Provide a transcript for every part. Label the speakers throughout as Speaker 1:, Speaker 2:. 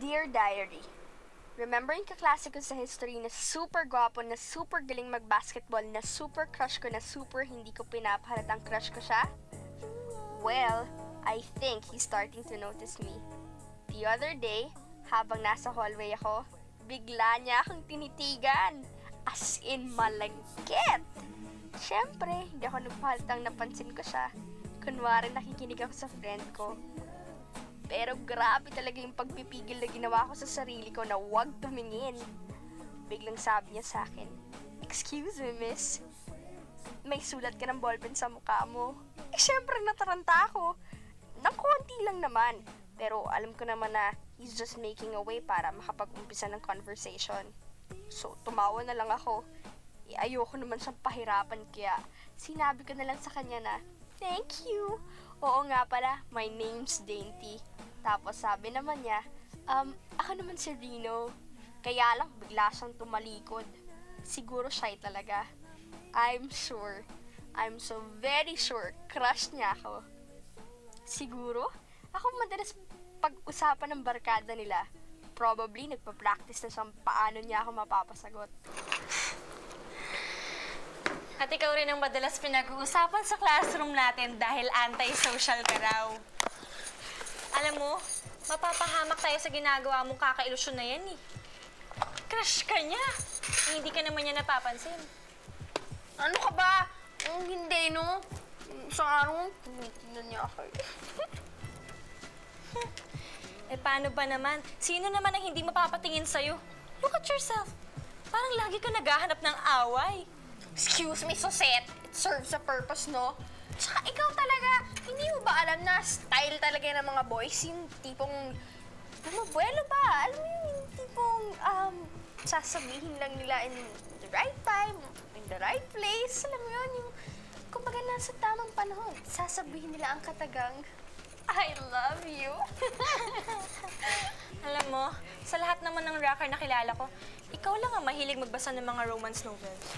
Speaker 1: Dear Diary, remember yung kaklase ko sa history na super gwapo, na super galing mag-basketball, na super crush ko, na super hindi ko pinapahalatang crush ko siya? Well, I think he's starting to notice me. The other day, habang nasa hallway ako, bigla niya akong tinitigan. As in, malagkit! Siyempre, hindi ako nagpahalatang napansin ko siya. Kunwari nakikinig ako sa friend ko. Pero grabe talaga yung pagpipigil na ginawa ko sa sarili ko na huwag tumingin. Biglang sabi niya sa akin, "Excuse me, miss. May sulat ka ng ballpen sa mukha mo." Eh, syempre nataranta ako. Nang konti lang naman. Pero alam ko naman na he's just making a way para makapag-umpisa ng conversation. So, tumawa na lang ako. Eh, ayoko naman siyang pahirapan kaya sinabi ko na lang sa kanya na, "Thank you. Oo nga pala, my name's Dainty." Tapos sabi naman niya, ako naman si Rino. Kaya lang bigla siyang tumalikod. Siguro shy talaga. I'm so very sure, crush niya ako. Siguro, ako madalas pag-usapan ng barkada nila. Probably, nagpa-practice na siyang paano niya ako mapapasagot.
Speaker 2: At ikaw rin ang madalas pinag-uusapan sa classroom natin dahil anti-social ka raw. Alam mo, mapapahamak tayo sa ginagawa mong kakailusyon na yan eh. Crush ka niya. Eh, hindi ka naman niya napapansin.
Speaker 1: Ano ka ba? Hindi, no? Sa araw, tinitingnan niya ako.
Speaker 2: Eh, paano ba naman? Sino naman ang hindi mapapatingin sa'yo? Look at yourself. Parang lagi ka naghahanap ng away.
Speaker 1: Excuse me, Sosette. It serves a purpose, no? Tsaka ikaw talaga, hindi mo ba alam na style talaga ng mga boys? Yung tipong, buwelo ba? Alam mo yung tipong, sasabihin lang nila in the right time, in the right place. Alam mo yun, yung, kumbaga nasa tamang panahon, sasabihin nila ang katagang, "I love you."
Speaker 2: Alam mo, sa lahat naman ng rocker na kilala ko, ikaw lang ang mahilig magbasa ng mga romance novels.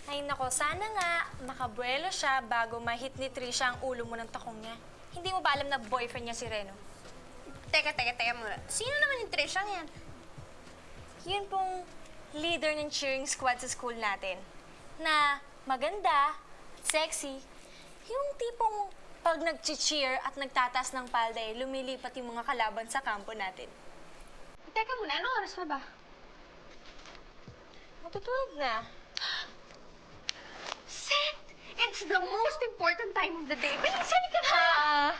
Speaker 2: Ay nako, sana nga makabuelo siya bago ma-hit ni Trisha ang ulo mo ng takong niya. Hindi mo ba alam na boyfriend niya si Reno?
Speaker 1: Teka muna. Sino naman yung Trisha yan?
Speaker 2: Yun pong leader ng cheering squad sa school natin. Na maganda, sexy, yung tipong pag nag-cheer at nagtataas ng palda lumilipat yung mga kalaban sa kampo natin.
Speaker 1: Teka muna, anong oras na ba?
Speaker 2: Matutulog na.
Speaker 1: Set! It's the most important time of the day. Bilisan ka na!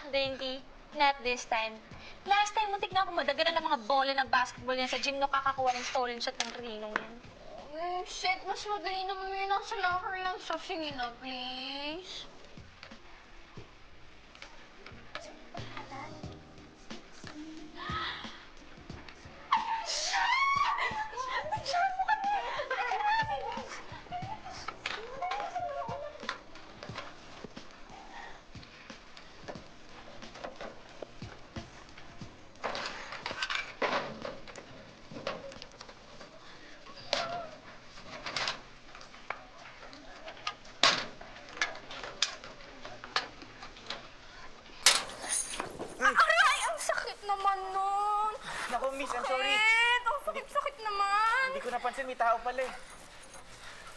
Speaker 2: Dainty, not this time. Last time, muntik na ako madagalan ng mga bola ng basketball yan sa gym no kakakuha ng stolen shot ng Rinong yan.
Speaker 1: Set, mas madali naman yun nasa locker lang. So, sige na, please. Aray! Ang sakit naman nun!
Speaker 3: Naku, miss, I'm sorry.
Speaker 1: Set! Ang sakit-sakit naman!
Speaker 3: Hindi ko napansin, may tao pala eh.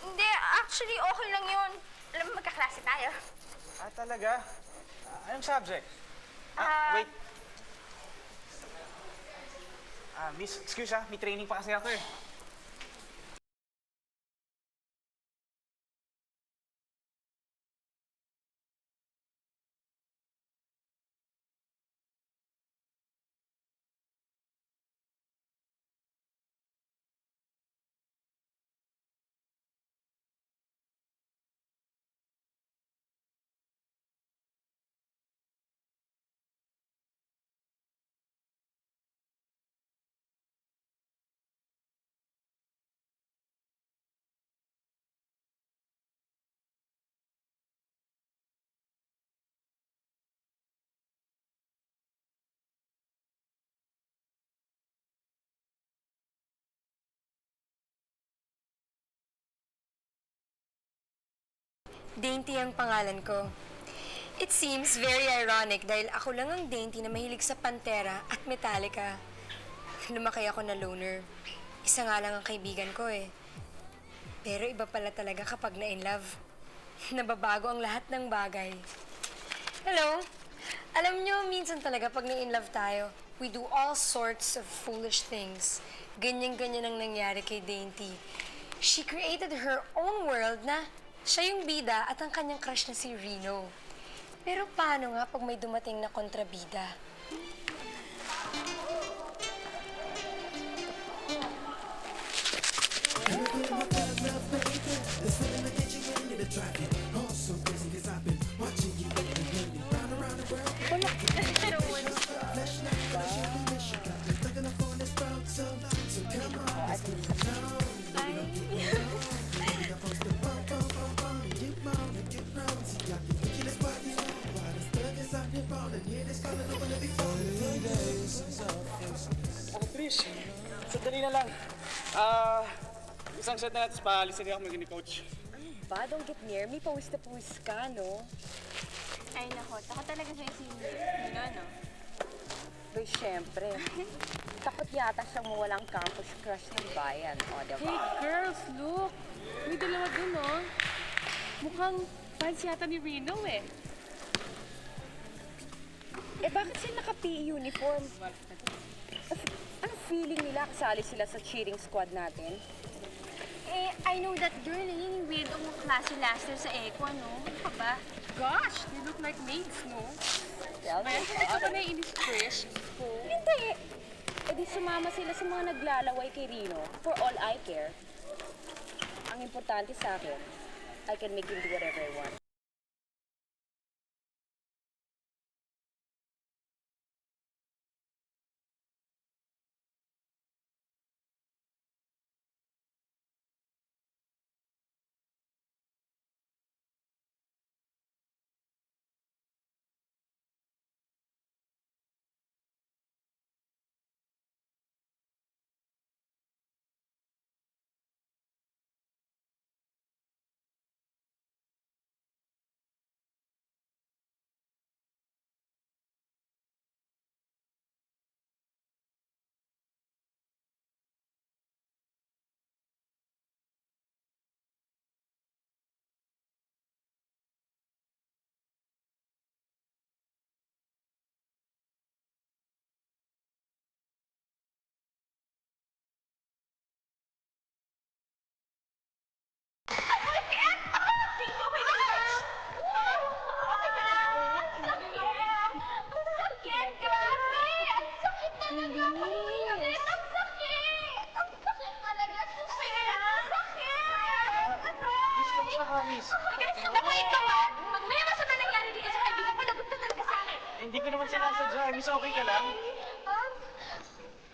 Speaker 1: Hindi, actually, okay lang yun. Alam mo, magkaklase tayo.
Speaker 3: Ah, talaga? Anong subject? Wait. Miss, excuse may training pa kasi ako eh.
Speaker 4: Dainty ang pangalan ko. It seems very ironic dahil ako lang ang Dainty na mahilig sa Pantera at Metallica. lumaki ako na loner. Isa nga lang ang kaibigan ko eh. Pero iba pala talaga kapag na-in love. Nababago ang lahat ng bagay. Hello? Alam nyo, minsan talaga pag na-in love tayo, we do all sorts of foolish things. Ganyan-ganyan ang nangyari kay Dainty. She created her own world na siya yung bida at ang kanyang crush na si Reno. Pero paano nga pag may dumating na kontrabida?
Speaker 3: Chris, sandali na lang. Isang set na natin, paalisin niya ako maging ni Coach.
Speaker 5: Ba, don't get near me. Pawis na pawis ka, no?
Speaker 2: Ay, nako. Ako talaga siya si Nino, no?
Speaker 5: But syempre, takot yata siyang mawalang campus crush ng bayan, o, diba?
Speaker 6: Hey, girls, look! May dalawa dun, oh. Mukhang fans yata ni Reno, eh.
Speaker 5: Eh, bakit sila naka-PE uniform? Ang feeling nila kasali sila sa cheering squad natin?
Speaker 2: Eh, I know that girl, eh. Yung weirdo mong klase last year sa Eco, no? Ano ka ba?
Speaker 6: Gosh, they look like maids, no?
Speaker 5: Well,
Speaker 6: Ay, hindi ka ba naiinis, Trish?
Speaker 5: hindi. Eh, di sumama sila sa mga naglalaway kay Rino. For all I care. Ang importante sa akin, I can make him do whatever I want.
Speaker 3: Hindi ko naman sinasadya. Miss, okay ka lang?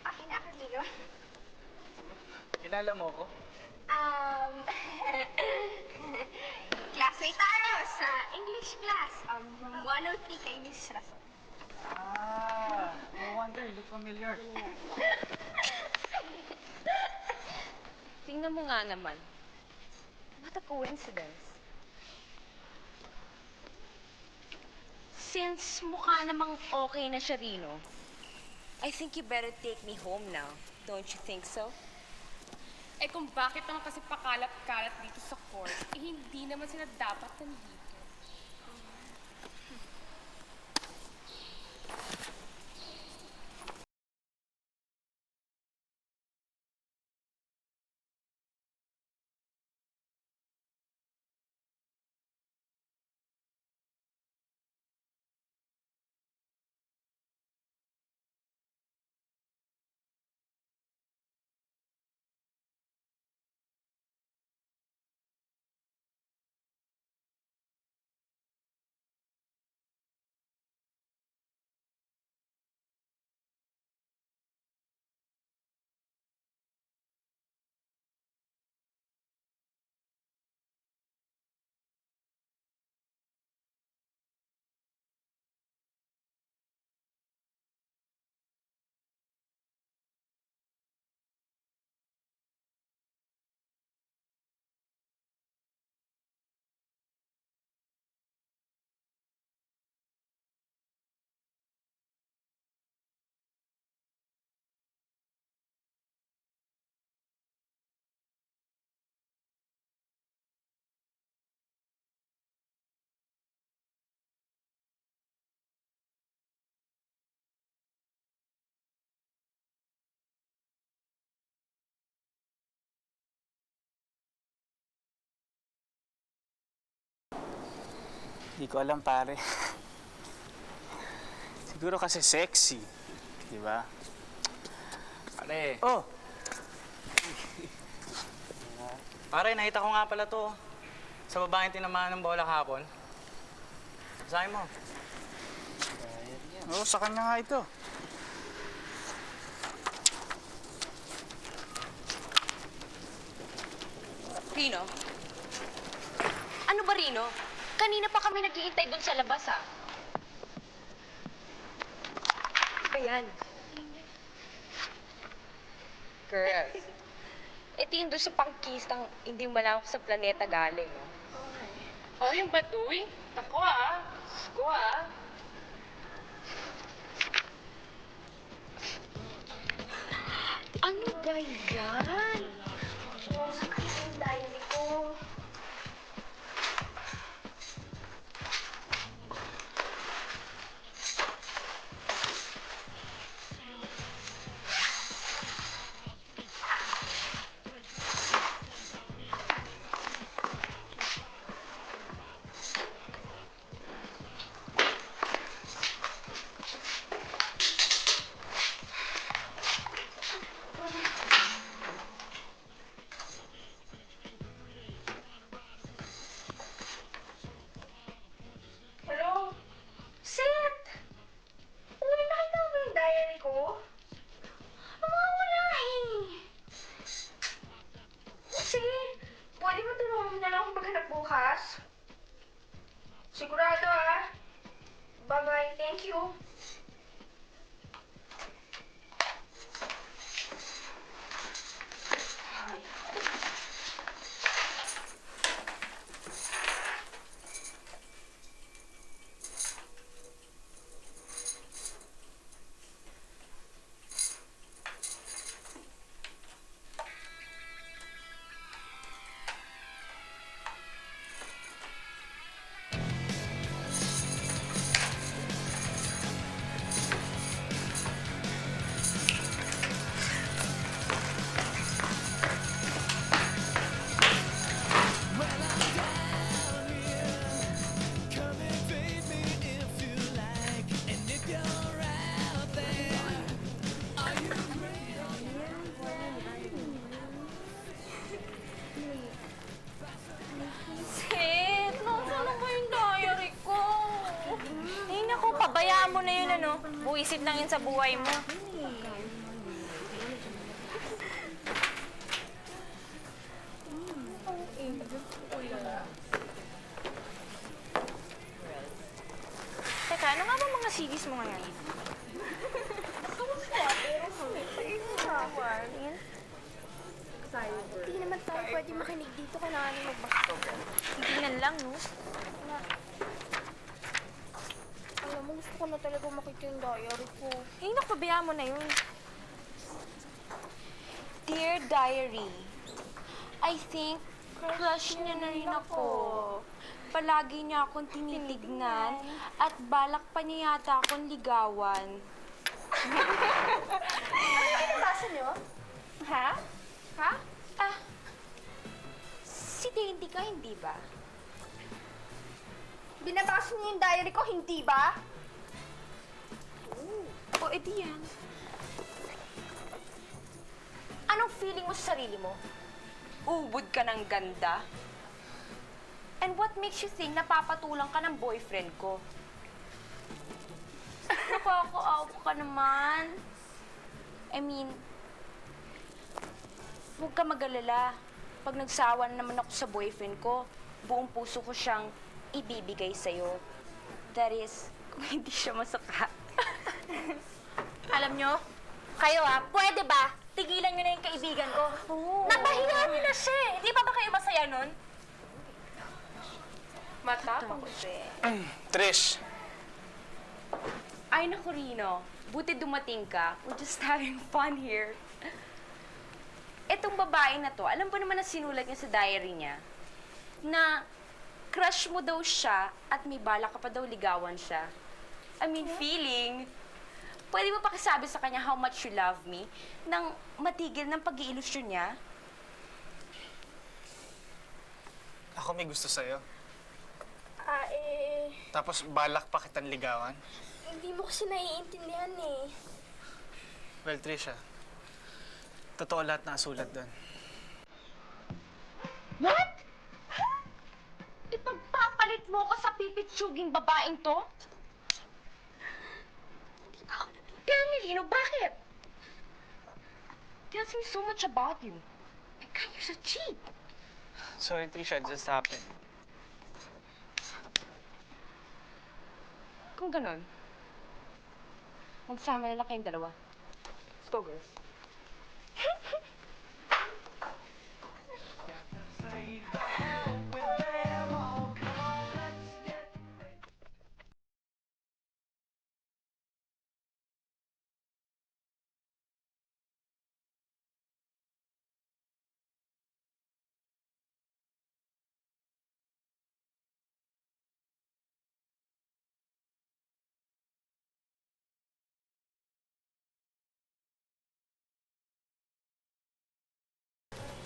Speaker 1: Okay na, Camilo.
Speaker 3: Kilala mo ko?
Speaker 1: Classmate tayo sa English class. 103 kay Miss Rason.
Speaker 3: No wonder, you look familiar.
Speaker 5: Tingnan mo nga naman. What a coincidence. Since mukha namang okay na siya, Rino, I think you better take me home now. Don't you think so?
Speaker 6: Eh, kung bakit naman kasi pakalat-kalat dito sa court, eh, hindi naman sila dapat nandito.
Speaker 3: Hindi ko alam, pare. Siguro kasi sexy. Di ba?
Speaker 7: Pare,
Speaker 3: Oh!
Speaker 7: pare, nakita ko nga pala to. Sa babaeng tinamaan ng bola kahapon. Basahin mo.
Speaker 3: Oo, sa kanya nga ito.
Speaker 5: Rino? Ano ba, Rino? Kanina pa kami naghihintay dun sa labas, ah.
Speaker 4: Ayan. Girl. Ito yung doon sa pangkistang hindi malawak sa planeta galing, no?
Speaker 6: Ay, yung batuy? Ako ah. Go ah.
Speaker 4: Ano ba yan? Yung diary ko. Hello? Seth! Uy, nakita mo ba yung diary ko? Wala eh. Sige, pwede mo tulungan mo na lang akong maghanap bukas? Sigurado ah. Bye-bye, thank you.
Speaker 2: Sid, nasaan ba yung diary ko? Ay, naku, pabayaan mo na yun, ano? Buwisit lang yun sa buhay mo. Teka, ano nga ba mga sigis mo ngayon?
Speaker 1: Hindi naman tayo pwede makinig dito. Kailangan natin magbastog.
Speaker 2: Tingnan lang, no?
Speaker 1: Alam mo, gusto ko na talaga makita yung diary ko.
Speaker 2: Ay, naku, pabayaan mo na yun. Dear Diary, I think crush niya na rin ako. Palagi niya akong tinitignan at balak pa niya yata akong ligawan.
Speaker 1: Basa niyo?
Speaker 2: Ha?
Speaker 1: Ha?
Speaker 2: Ah, si Dainty ka, hindi ba?
Speaker 1: Binabasa niyo yung diary ko, hindi ba?
Speaker 2: O, edi yan. Anong feeling mo sa sarili mo? Ubod ka ng ganda? And what makes you think napapatulang ka ng boyfriend ko? Nakakaawa ka naman. I mean, huwag ka mag-alala. Pag nagsawa na naman ako sa boyfriend ko, buong puso ko siyang ibibigay sa'yo. That is, kung hindi siya masaka. Alam nyo, kayo pwede ba? Tigilan nyo na yung kaibigan ko. Napahiya nyo na siya eh. Di ba kayo masaya nun?
Speaker 6: Matapang.
Speaker 3: Trish,
Speaker 2: Ay, naku, Rino. Buti dumating ka. We're just having fun here. Etong babae na to, alam ba naman na sinulat niya sa diary niya na crush mo daw siya at may balak ka pa daw ligawan siya. I mean, feeling. Pwede mo pakisabi sa kanya how much you love me nang matigil ng pag-iilusyon niya?
Speaker 3: ako may gusto sa'yo.
Speaker 7: Tapos balak pa kitang ligawan?
Speaker 1: Hindi mo kasi naiintindihan eh.
Speaker 7: Well, Trisha, totoo lahat na sulat doon.
Speaker 5: What? Ipagpapalit mo ko sa pipitsuging babaeng to? Tell me, Rino, bakit? Tells me so much about you. That guy is a cheat.
Speaker 7: Sorry, Trisha, it just happened.
Speaker 5: Kung ganon, magsama na lang kayong dalawa. Let's go, girls.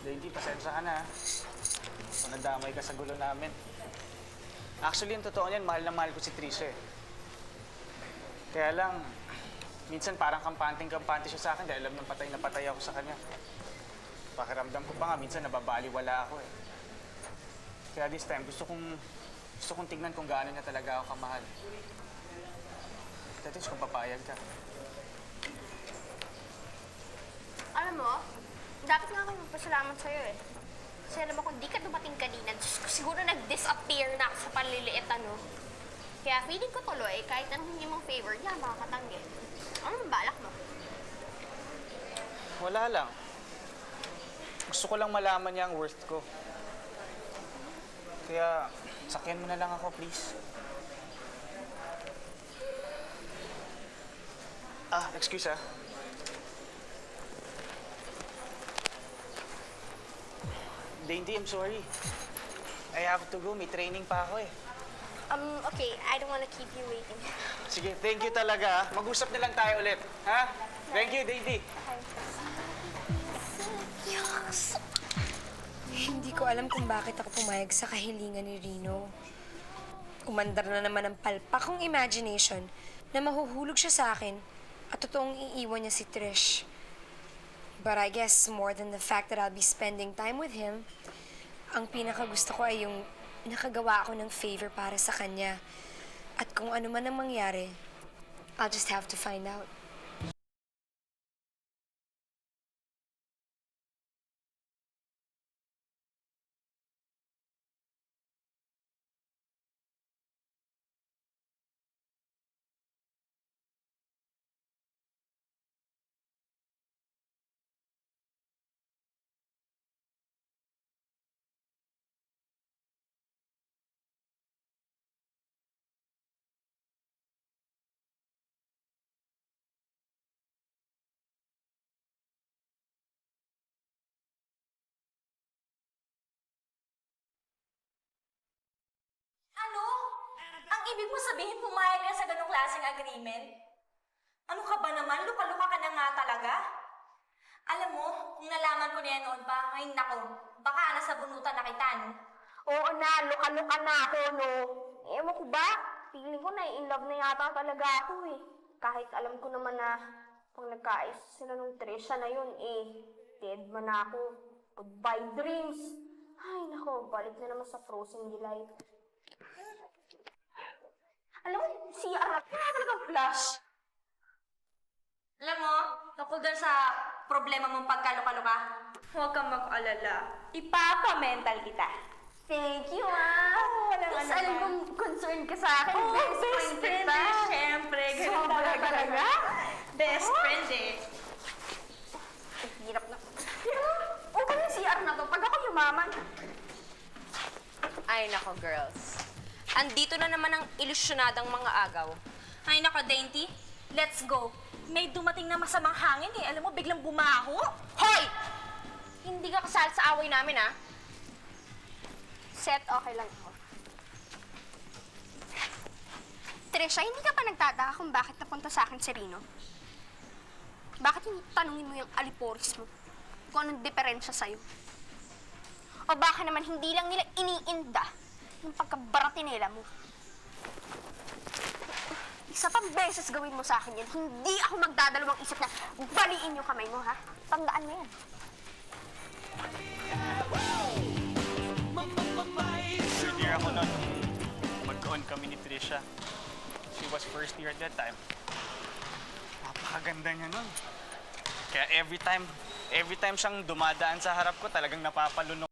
Speaker 7: Lady, pasensya ka na. Kung nadamay ka sa gulo namin. Actually, yung totoo niyan, mahal na mahal ko si Trisha eh. Kaya lang, minsan parang kampante siya sa akin dahil alam ng patay na patay ako sa kanya. Pakiramdam ko pa nga, minsan nababaliwala ako eh. Kaya this time, gusto kong tignan kung gaano niya talaga ako kamahal. That is, kung papayag ka.
Speaker 1: Alam mo, dapat nga ako magpasalamat sa'yo eh. Kasi alam mo, kung di ka dumating kanina, siguro nag-disappear na ako sa panliliit, ano. Kaya feeling ko tuloy, kahit anong hindi mong favor, hindi ako makakatanggi. Ano ang balak mo?
Speaker 7: Wala lang. Gusto ko lang malaman niya ang worth ko. Kaya, sakyan mo na lang ako, please. Excuse ah. Dainty, I'm sorry. I have to go. May training pa ako eh.
Speaker 1: Okay, I don't wanna keep you waiting.
Speaker 7: Sige, thank you talaga. Mag-usap na lang tayo ulit. Ha? Thank you, Dainty.
Speaker 4: Hindi ko alam kung bakit ako pumayag sa kahilingan ni Rino. Umandar na naman ang palpak kong imagination na mahuhulog siya sa akin at totoong iiwan niya si Trish. But I guess more than the fact that I'll be spending time with him, ang pinakagusto ko ay yung nakagawa ako ng favor para sa kanya. At kung ano man ang mangyari, I'll just have to find out.
Speaker 2: Ano? Ang ibig mo sabihin pumayag ka sa ganong klaseng agreement? Ano ka ba naman? Luka-luka ka na nga talaga? Alam mo, kung nalaman ko na yan noon pa, ay nako, baka nasa bunutan na kita, no?
Speaker 1: Oo na, luka-luka na ako, no? Ewan ko ba? Feeling ko na in love na yata talaga ako eh. Kahit alam ko naman na pag nagkaayos sila nung Trisha na yun, dead man ako. Goodbye dreams. Ay nako, balik na naman sa frozen delight. Alam mo, si Arap, talagang flash.
Speaker 2: Alam mo, tungkol dun sa problema mong pagkaluka-luka, huwag kang mag-alala. Ipapa-mental kita.
Speaker 1: Thank you, Mas alam kong concerned ka sa akin.
Speaker 2: Best friend
Speaker 1: kita.
Speaker 2: eh, syempre. Ganun
Speaker 1: Sobra talaga.
Speaker 2: Best friend eh.
Speaker 1: Hirap na. Okay yung CR na to. Pag ako yumaman.
Speaker 5: Ay, nako, girls. Andito na naman ang ilusyonadang mga agaw.
Speaker 2: Ay nako, Dainty. Let's go. May dumating na masamang hangin eh. Alam mo, biglang bumaho.
Speaker 5: Hoy! Hindi ka kasal sa away namin, ha?
Speaker 1: Set, okay lang ako.
Speaker 8: Trisha, hindi ka pa nagtataka kung bakit napunta sa akin si Rino? Bakit hindi tanungin mo yung aliporis mo? Kung anong diferensya sa'yo? O baka naman hindi lang nila iniinda yung pagkabaratinela mo. Isa pang beses gawin mo sa akin yan, hindi ako magdadalawang isip na baliin yung kamay mo, ha? Tandaan mo yan.
Speaker 7: Third year ako nun. Mag-on kami ni Trisha. She was first year at that time. Napakaganda niya nun. Kaya every time siyang dumadaan sa harap ko, talagang napapalunok.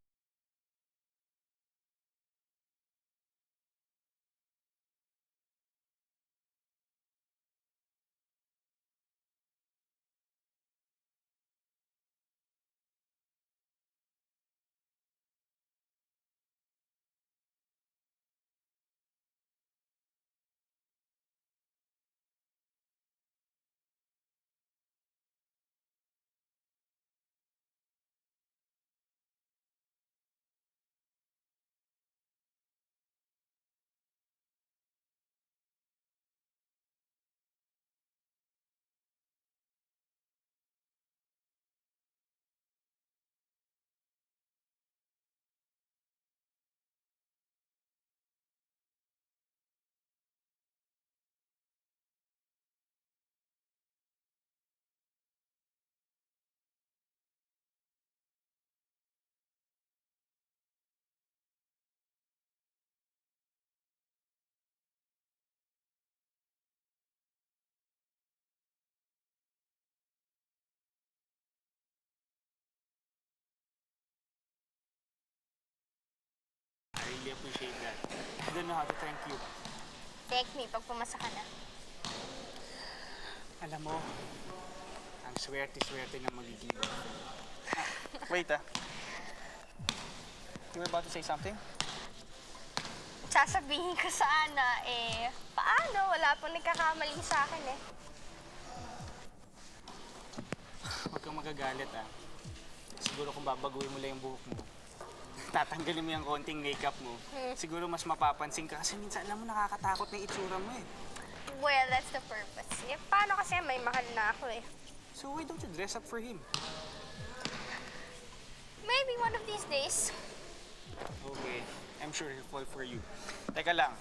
Speaker 7: I really appreciate that. I don't know how to thank you.
Speaker 8: Thank me pag pumasa ka na.
Speaker 7: Alam mo, ang swerte-swerte ng magiging boyfriend. Wait You were about to say something?
Speaker 8: Sasabihin ko sana, paano? Wala pong nagkakamali sa akin,
Speaker 7: Huwag kang magagalit, Siguro kung babaguhin mo lang yung buhok mo, tatanggalin mo yung konting makeup mo, siguro mas mapapansin ka. Kasi minsan, alam mo, nakakatakot na yung itsura mo,
Speaker 8: Well, that's the purpose. Paano kasi may mahal na ako,
Speaker 7: So why don't you dress up for him?
Speaker 8: Maybe one of these days.
Speaker 7: Okay, I'm sure he'll fall for you. Teka lang,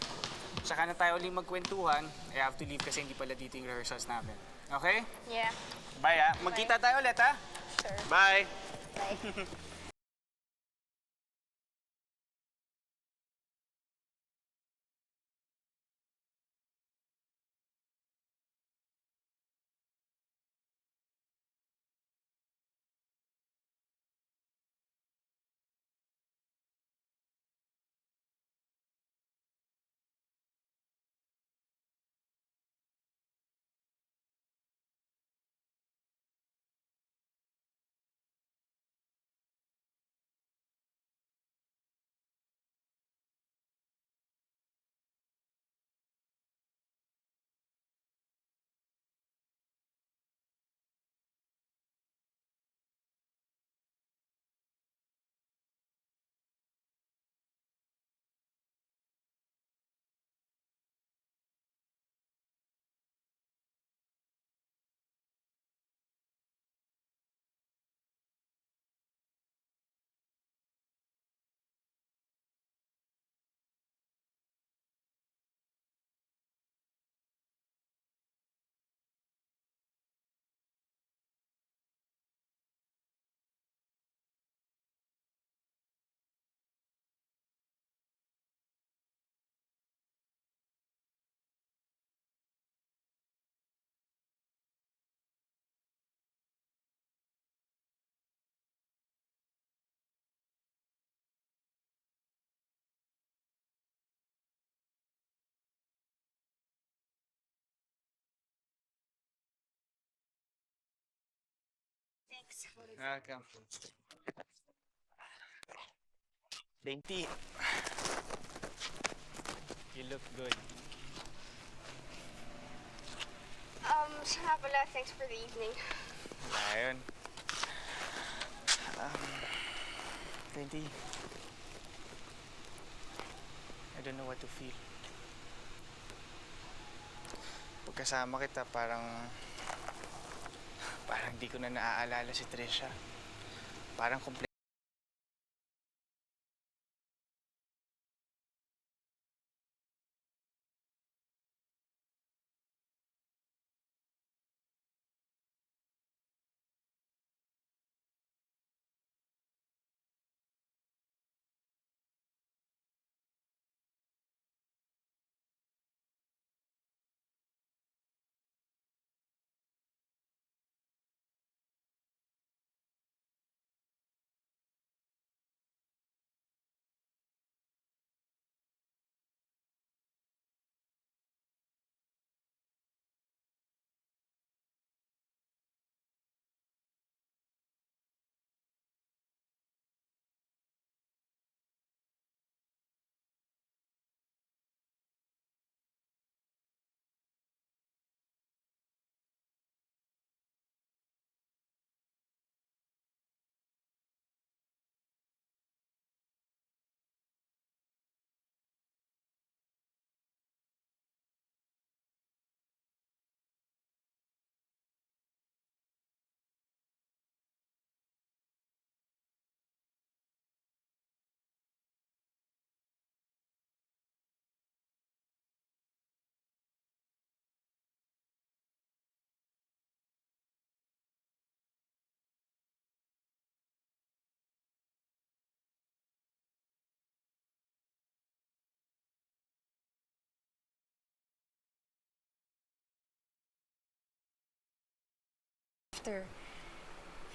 Speaker 7: saka na tayo uling magkwentuhan. I have to leave kasi hindi pala dito yung rehearsals namin. Okay?
Speaker 8: Yeah.
Speaker 7: Bye, Magkita tayo ulit,
Speaker 8: Sure.
Speaker 7: Bye!
Speaker 8: Bye.
Speaker 7: Welcome. Dainty. You look good.
Speaker 8: Siya nga pala, thanks for the evening.
Speaker 7: Ayun. Dainty. I don't know what to feel. Pagkasama kita, parang di ko na naaalala si Trisha. Parang
Speaker 4: after.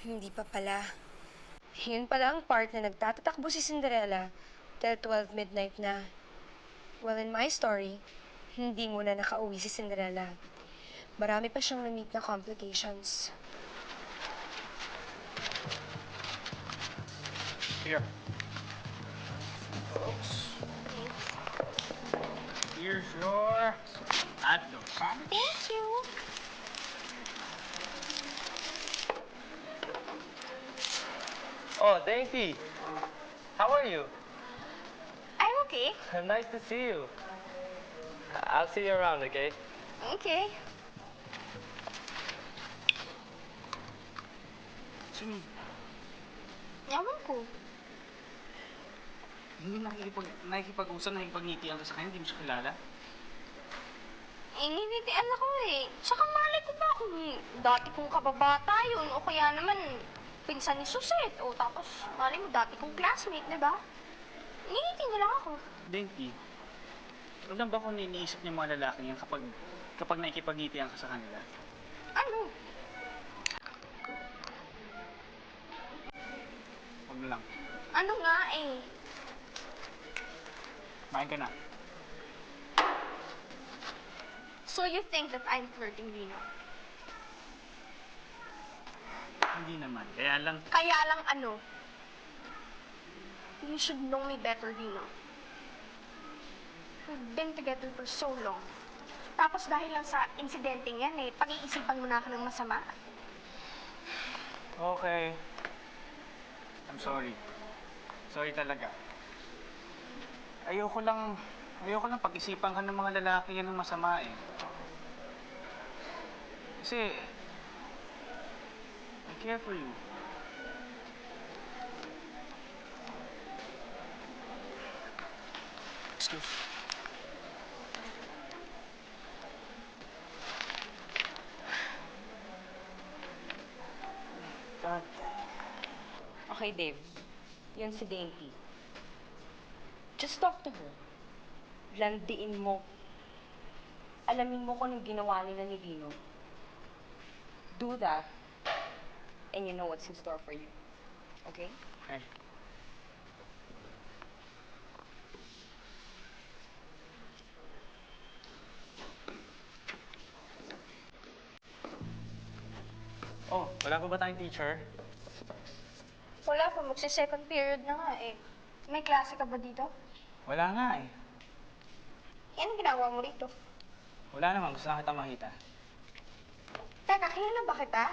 Speaker 4: Hindi pa pala. Yun pala ang part na nagtatatakbo si Cinderella till 12 midnight na. Well, in my story, hindi muna nakauwi si Cinderella. Marami pa siyang na-meet na complications.
Speaker 3: Here. Folks. Here's your hot dog.
Speaker 8: Thank you.
Speaker 9: Oh, Dainty. How are you?
Speaker 8: I'm okay.
Speaker 9: Nice to see you. I'll see you around, okay?
Speaker 8: Okay.
Speaker 3: Sino?
Speaker 8: Ewan ko.
Speaker 3: Hindi nakikipag-usap, nakikipag-ngitian ka sa kanya, hindi mo siya kilala.
Speaker 8: Inginitian ako eh. Tsaka malay ko ba kung dati kong kababata yun o kaya naman pinsan ni Suset o tapos malay mo dati kong classmate, di ba? Ingiti niya lang ako.
Speaker 3: Dainty, alam ba kung iniisip niya mga lalaki yan kapag nakikipag-ngitian ka sa kanila?
Speaker 8: Ano?
Speaker 3: Huwag na lang.
Speaker 8: Ano nga eh?
Speaker 3: Kumain ka na.
Speaker 8: So you think that I'm flirting, Rino?
Speaker 3: Hindi naman. Kaya lang,
Speaker 8: Kaya lang ano? You should know me better, Rino. We've been together for so long. Tapos dahil lang sa insidenteng yan eh, pag-iisipan mo na ako ng masama.
Speaker 3: okay. I'm sorry. Sorry talaga. Ayoko lang pag-isipan ka ng mga lalaki yan ng masama eh. Kasi, I care for you. Excuse. God.
Speaker 5: Okay, Dave. Yun si Dainty. Just talk to her. Landiin mo. Alamin mo kung anong ginawa nila ni Dino. Do that, and you know what's in store for you. Okay?
Speaker 3: Okay. Oh, wala pa ba tayong teacher?
Speaker 8: Wala pa, magsi-second period na nga eh. May klase ka ba dito?
Speaker 3: Wala nga eh.
Speaker 8: Yan ang ginagawa mo rito.
Speaker 3: Wala naman, gusto na kita makita.
Speaker 8: Teka, kilala ba kita?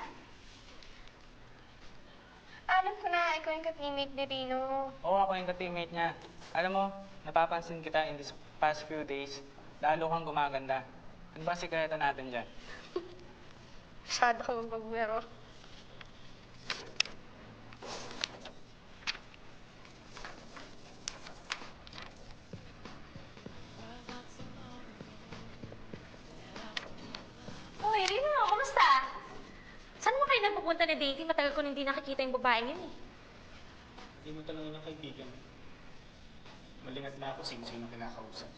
Speaker 8: Alam ko na, ikaw yung ka-teammate ni Rino.
Speaker 3: Oo, ako yung ka-teammate niya. Alam mo, napapansin kita in these past few days, lalo kang gumaganda. Ano ba sikreto natin dyan?
Speaker 8: Masyado ka magbiro.
Speaker 2: Hoy, Rino, kumusta? Saan mo kayo napupunta na dating? Matagal ko nang hindi nakikita yung babaeng yun eh.
Speaker 3: Hindi mo talaga ng kaibigan. Malingat na ako sino-sino kinakausap.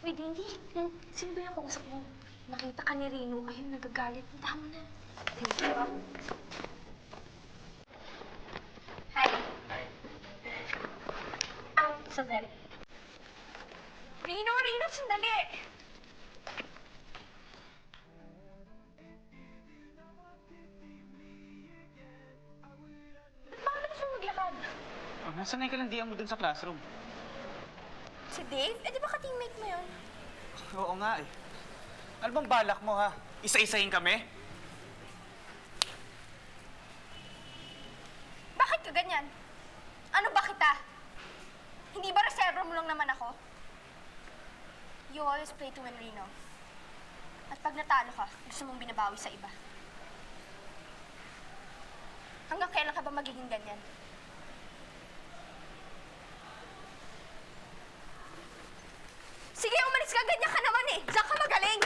Speaker 2: Uy, Dindy, sino ba yung kausap mo? Nakita ka ni Rino. Ayun, nagagalit. Punta mo na.
Speaker 8: Thank you. Hi. Sandali. Rino, sandali! Ba't ba ka na maglakad?
Speaker 3: Oh, nasanay ka lang diyan mo dun sa classroom.
Speaker 8: Si Dave? Eh, di ba ka-teammate mo yun?
Speaker 3: Oo nga eh. Ano bang balak mo ha? Isa-isahin kami?
Speaker 8: Bakit ka ganyan? Ano ba kita? Hindi ba reserva mo lang naman ako? You always play to win, Rino. At pag natalo ka, gusto mong binabawi sa iba. Hanggang kailan ka ba magiging ganyan? Sige, umalis ka. Ganyan ka naman eh. Diyan ka magaling.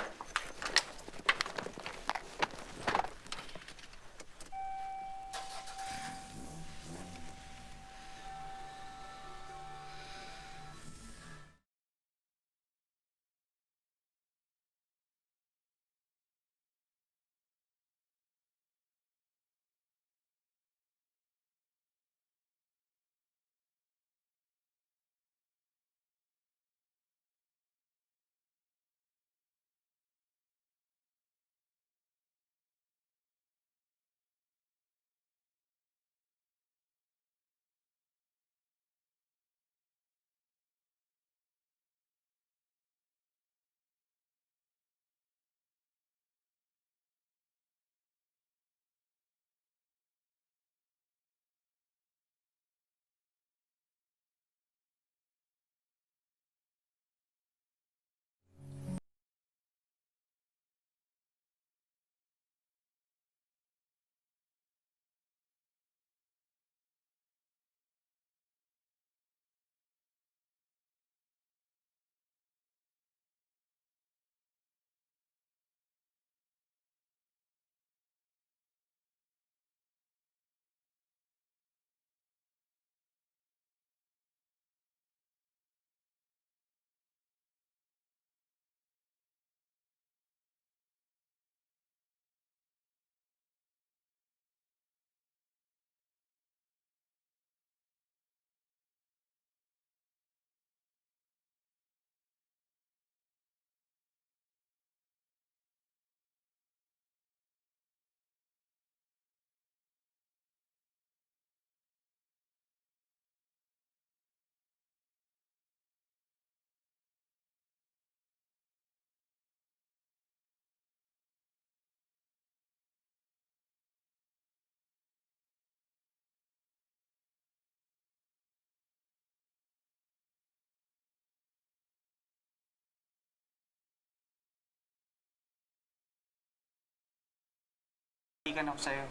Speaker 7: hihimpikan ako sa'yo.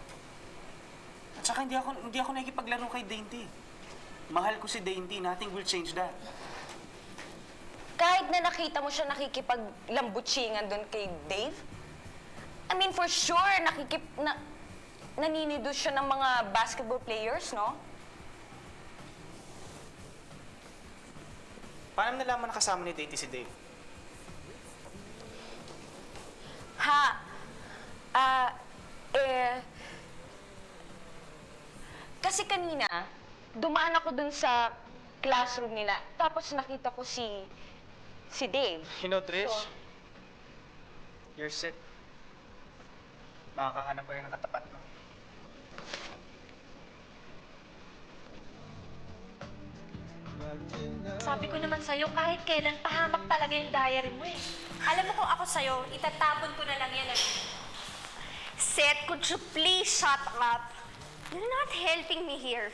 Speaker 7: At saka hindi ako nakikipaglaro kay Dainty. Mahal ko si Dainty. Nothing will change that.
Speaker 5: Kahit na nakita mo siya nakikipaglambutsingan doon kay Dave, I mean, for sure, naninido siya ng mga basketball players, no?
Speaker 7: Paano nalaman na kasama ni Dainty si Dave?
Speaker 5: Kasi kanina, dumaan ako dun sa classroom nila, tapos nakita ko si Dave.
Speaker 7: You know, Trish, you're sick. Makakahanap ko rin ng katapat mo.
Speaker 2: Sabi ko naman sa'yo, kahit kailan pahamak talaga yung diary mo eh. Alam mo kung ako sa'yo, itatapon ko na lang yan eh.
Speaker 8: Seth, could you please shut up? You're not helping me here.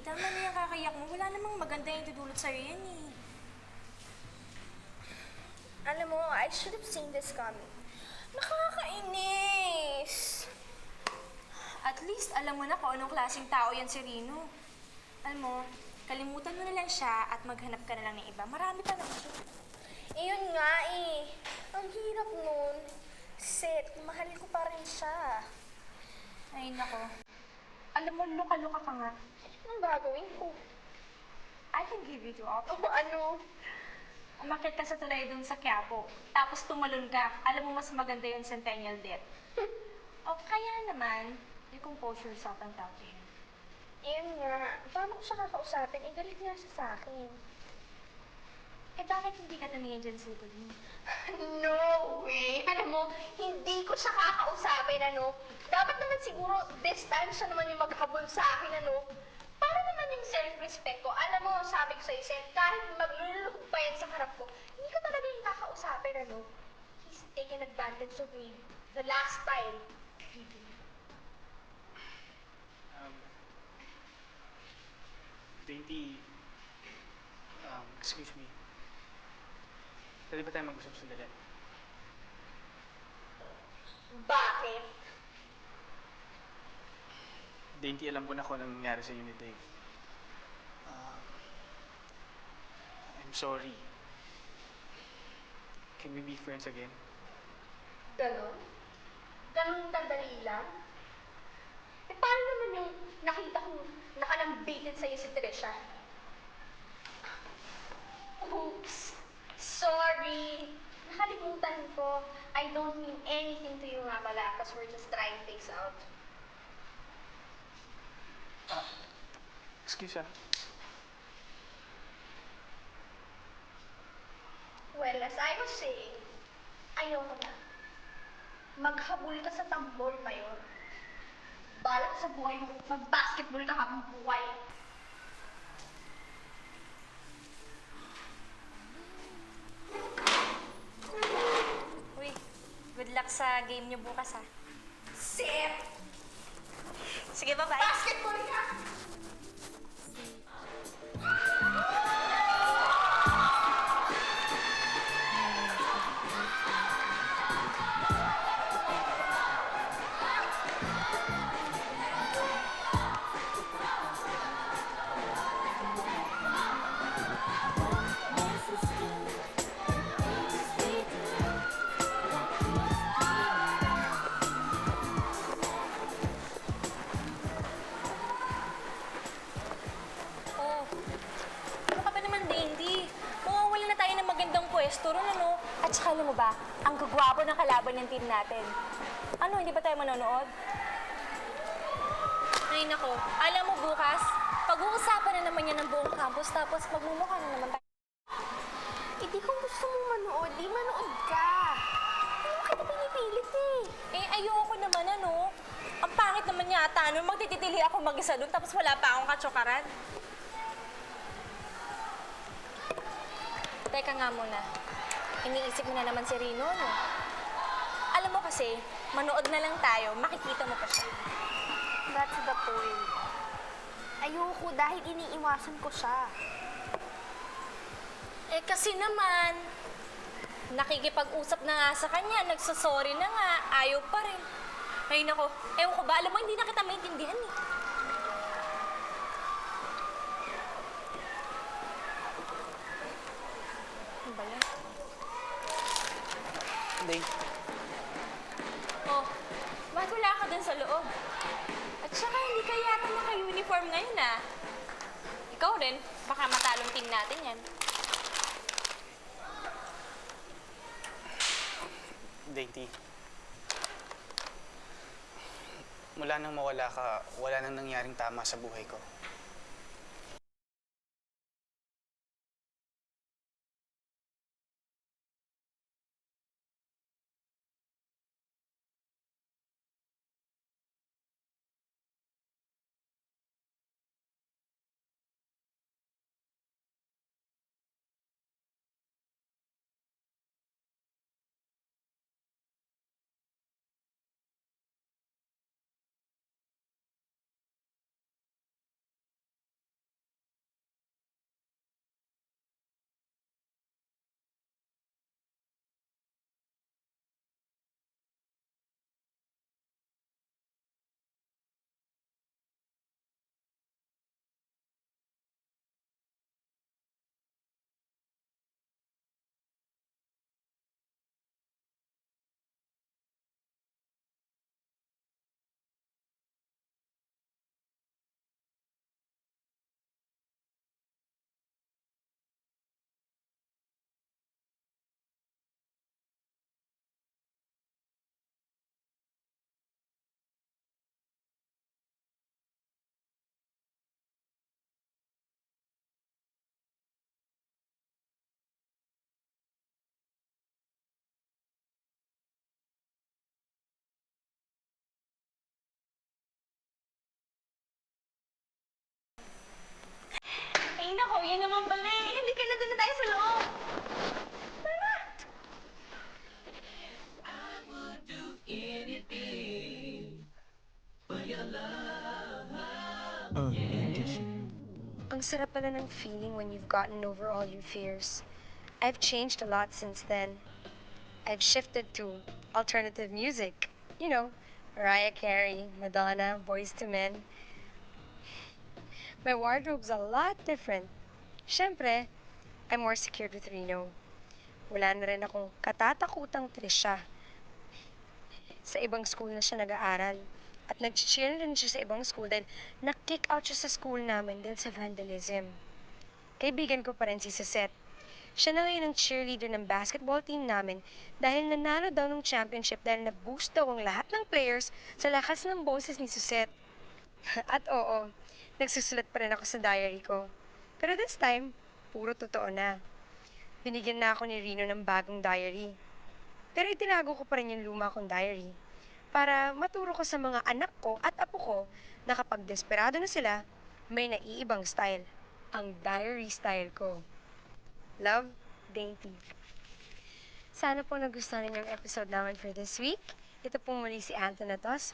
Speaker 2: Tama na yung kakayak mo. Wala namang maganda yung tutulot sa'yo yan eh.
Speaker 8: Alam mo, I should have seen this coming. Nakakainis!
Speaker 2: At least alam mo na kung anong klaseng tao yan si Rino. Alam mo, kalimutan mo na lang siya at maghanap ka na lang ng iba. Marami pa naman siya.
Speaker 8: Iyon nga eh. Ang hirap nun. Seth, mahal ko pa rin siya.
Speaker 2: Ay, nako. Alam mo, luka-luka ka nga.
Speaker 8: Anong gagawin ko?
Speaker 2: I can give you 2 options.
Speaker 8: O ano?
Speaker 2: Umakit ka sa tulay dun sa Quiapo, tapos tumalon ka. Alam mo, mas maganda yung Centennial Death. O kaya naman, you compose yourself and talk to him.
Speaker 8: Iyon nga. Paano ko siya kakausapin? Eh, galit nga siya sa akin.
Speaker 2: Eh, bakit hindi ka tumingin dyan sa likod mo?
Speaker 8: No way! Alam mo, hindi ko siya kakausapin, ano? Dapat naman siguro, this time siya naman yung maghabol sa akin, ano? Para naman yung self-respect ko. Alam mo, sabi ko sa'yo, Seth, kahit maglulukog pa yan sa harap ko, hindi ko talaga yung kakausapin, ano? He's taken advantage of me the last time.
Speaker 7: Dainty, excuse me. Pwede ba tayo mag-usap sandali?
Speaker 8: Bakit?
Speaker 7: Dainty, alam ko na kung anong nangyari sa inyo ni Dave. I'm sorry. Can we be friends again?
Speaker 8: Ganon? Ganon kadali lang? Eh, paano naman yung nakita kong nakalambitin sa'yo si Trisha? Oops! Sorry! Nakalimutan ko. I don't mean anything to you nga pala, because we're just trying things out.
Speaker 7: Excuse ah.
Speaker 8: Well, as I was saying, ayoko na. Maghabol ka sa tambol pa yun. Balak sa buhay mo, mag-basketball ka habang buhay.
Speaker 2: Uy, good luck sa game niyo bukas ha.
Speaker 8: Seth!
Speaker 2: Sige, bye-bye.
Speaker 8: Basketball ka!
Speaker 2: ayos turon, ano? At saka alam mo ba, ang gagwapo ng kalaban ng team natin. Ano, hindi ba tayo manonood? Ay nako, alam mo bukas, pag-uusapan na naman yan ng buong campus tapos magmumukha na naman tayo.
Speaker 8: Hindi kung gusto mo manood, di manood ka. Ano kita pinipilit eh?
Speaker 2: Eh, ayoko naman ano. Ang pangit naman yata, ano, magtititili ako mag-isa doon tapos wala pa akong katsokaran. Teka nga muna, iniisip mo na naman si Rino, no? Alam mo kasi, manood na lang tayo, makikita mo pa siya.
Speaker 8: That's the point. Ayoko dahil iniiwasan ko siya.
Speaker 2: Eh kasi naman, nakikipag-usap na nga sa kanya, nagsasorry na nga, ayaw pa rin. Ay nako, ewan ko ba, alam mo hindi na kita maintindihan eh. Ano ba yan?
Speaker 7: Hindi.
Speaker 2: Oh, bakit wala ka dun sa loob? At saka hindi ka yata naka-uniform ngayon ah. Ikaw rin, baka matalong team natin yan.
Speaker 7: Dainty. Mula nang mawala ka, wala nang nangyaring tama sa buhay ko.
Speaker 2: Ay nako, yan naman pala eh. Hindi ka na doon na tayo sa loob. Tara!
Speaker 4: Ang sarap pala ng feeling when you've gotten over all your fears. I've changed a lot since then. I've shifted to alternative music. You know, Mariah Carey, Madonna, Boyz II Men. My wardrobe's a lot different. Siyempre, I'm more secured with Reno. Wala na rin akong katatakutang Trisha. Sa ibang school na siya nag-aaral. At nag-cheer rin siya sa ibang school dahil na-kick out siya sa school namin dahil sa vandalism. Kaibigan ko pa rin si Suzette. Siya na ngayon ang cheerleader ng basketball team namin dahil nanalo daw ng championship dahil na-boost daw ang lahat ng players sa lakas ng boses ni Suzette. At oo, nagsusulat pa rin ako sa diary ko. Pero this time, puro totoo na. Binigyan na ako ni Rino ng bagong diary. Pero itinago ko pa rin yung luma kong diary para maturo ko sa mga anak ko at apo ko na kapag desperado na sila, may naiibang style. Ang diary style ko. Love, Dainty. Sana po nagustuhan ninyo ang episode namin for this week. Ito po muli si Antonatos.